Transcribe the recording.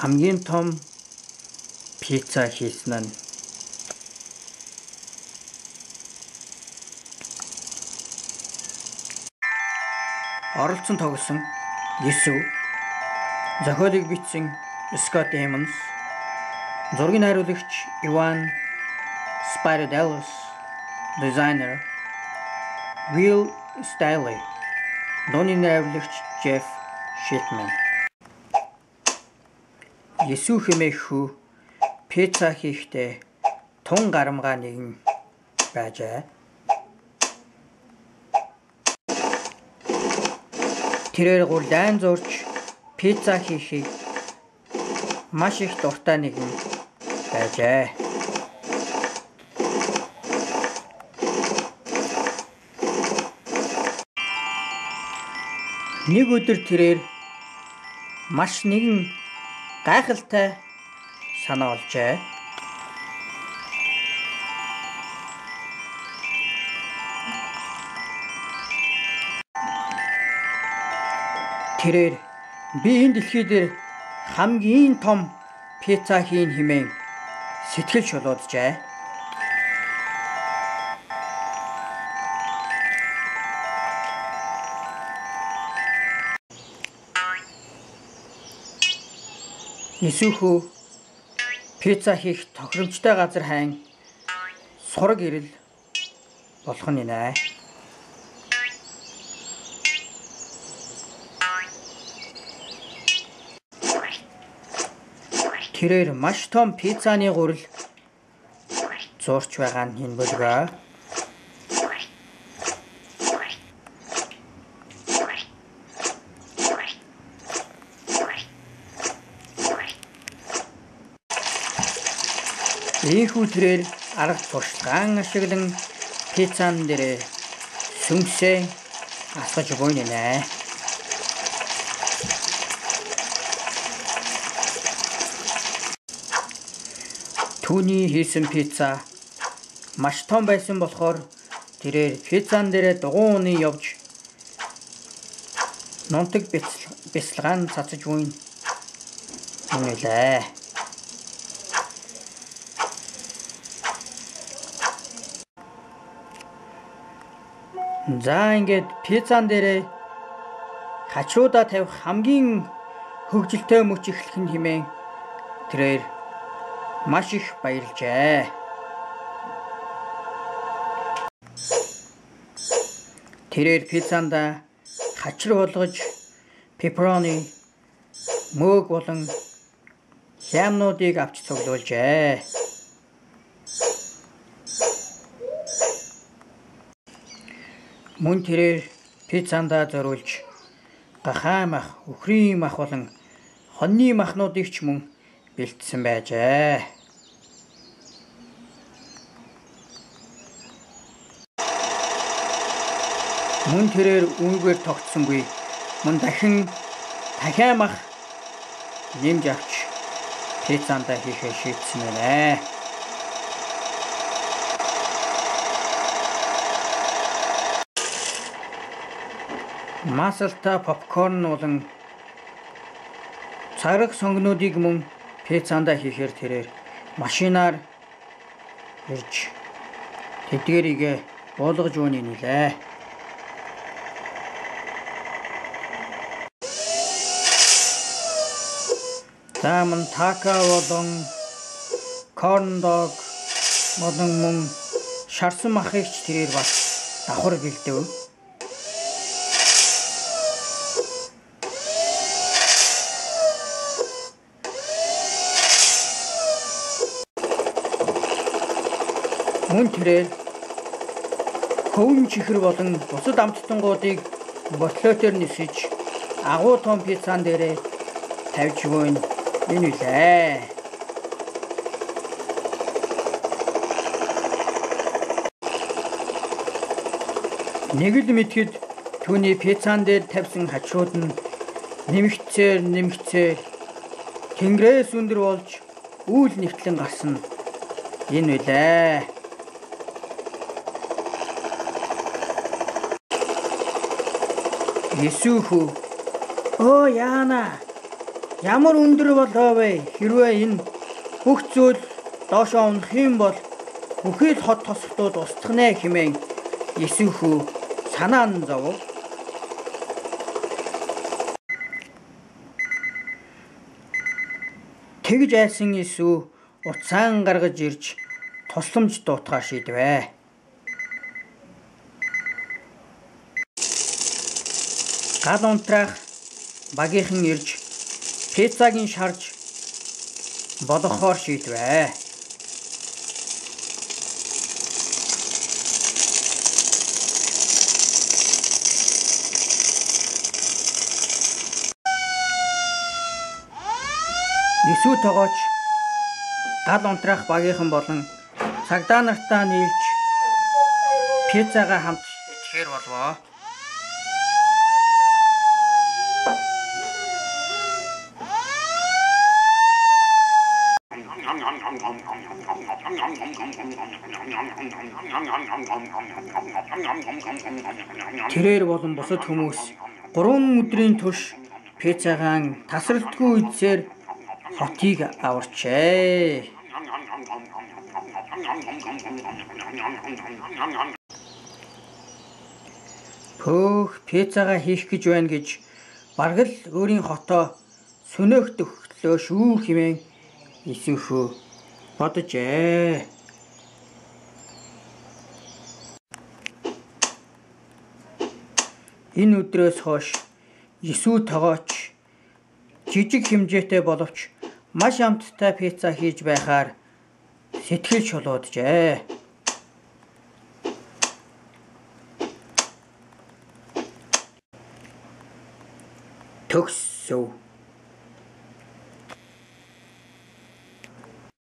хамгийн том пицца хийсэн нь оролцсон тоглосон Есү, зохиолыг бичсэн Scott Emmons, зургийн найруулагч Ivan Spiridellus, дизайнер Will Staley, дууны найруулагч Jeff Shipman. Есү хэмээх хүү пицца хийхдээ тун гарамгаа нэгэн байжээ. Тэрээр гурлайн зурж пицца хийхийг маш их дуртай нэгэн байжээ. Нэг өдөр тэрээр маш нэгэн гайхалтай санаа олжээ. Тэрээр би энэ дэлхий дээр хамгийн том пицца хийн хэмээн сэтгэл шулууджээ. Есүхүү пицца хийх тохиромжтой газар хайн сураг ирэл болох нь нэ. Тэрээр маш том пиццаны гурил зурч байгаа нь хэн болов? Ийхүү тэрээр арга туршлаган ашиглан пиццан дээр сүмсээ асгаж буйна нэ. Түүний хийсэн пицца маш том байсан болохоор тэрээр пиццан дээр дугуй уны явж нунтаг бяцлаган цацаж буйна. Үнэлээ. За ингээд пиццан дээр хачуудаа тавих хамгийн хөгжилтэй мөч эхлэх нь хэмээн тэрээр маш их баярлжээ. Тэрээр пиццанда хачир болгож pepperoni, мөөг болон хямнуудыг авч цуглуулжээ. Мөн тэрээр пиццанда зориулж гахай мах, үхрийн мах болон хоньны махнуудыг ч мөн бэлдсэн байжээ. Мөн тэрээр үүгээр тогтсонгүй. Мөн дахин мах нэмж авч пиццанда хийхээ шийдсэн байна. Масалта попкорн болон цараг сонгонуудыг мөн пиццанда хийхээр тэрээр машинаар ирж тэдгэрийг буулгаж өгнө нэлээ. Таман тако болон корн дог болон мөн шарсан махыг ч тэрээр бас давхар бэлдэв. Мөн тэрээр хөвөн чихэр болон бусад амттангуудыг ботлоотоор нисэж агуу том пиццан дээрээ тавьж өгөн энэ үлээ. Нэг л мэдхэд түүний пиццан дээр тавьсан хачууд нь нэмэгцээр тэнгэрээс өндөр болж үйл нэгтлэн гарсан энэ үлээ. Есүхүү, оо яана, Ямар өндөр болоо вэ? Хэрвээ энэ бүх зүйл доошоо унах юм бол бүхий л хот тосготууд устгах нэ хэмээн Есүс хүү санаа нь зовов. Тэгж айлсан Есүс утсаан гаргаж ирж тусламж дуутахаар шийдвэ. Гал унтраах багийнхан ирж пиццагийн шарж болгохоор шийдвэ. Есүс тогооч гал унтраах багийнхан болон цагдаа нартаа нийлж пиццагаа хамт идэхээр болвоо. Тэрээр болон бусад хүмүүс 3 өдрийн турш пиццагаан тасралтгүй үдсээр хотыг аварчээ. Пөөх пиццагаа хийх гэж байна гэж бараг л өөрийн хотоо сөнөөхдөх төлөө шүү хэмээн Есүс боджээ. Энэ өдрөөс хойш Есүс тогооч жижиг хэмжээтэй боловч маш амттай пицца хийж байхаар сэтгэл шулууджээ. Төгсөв.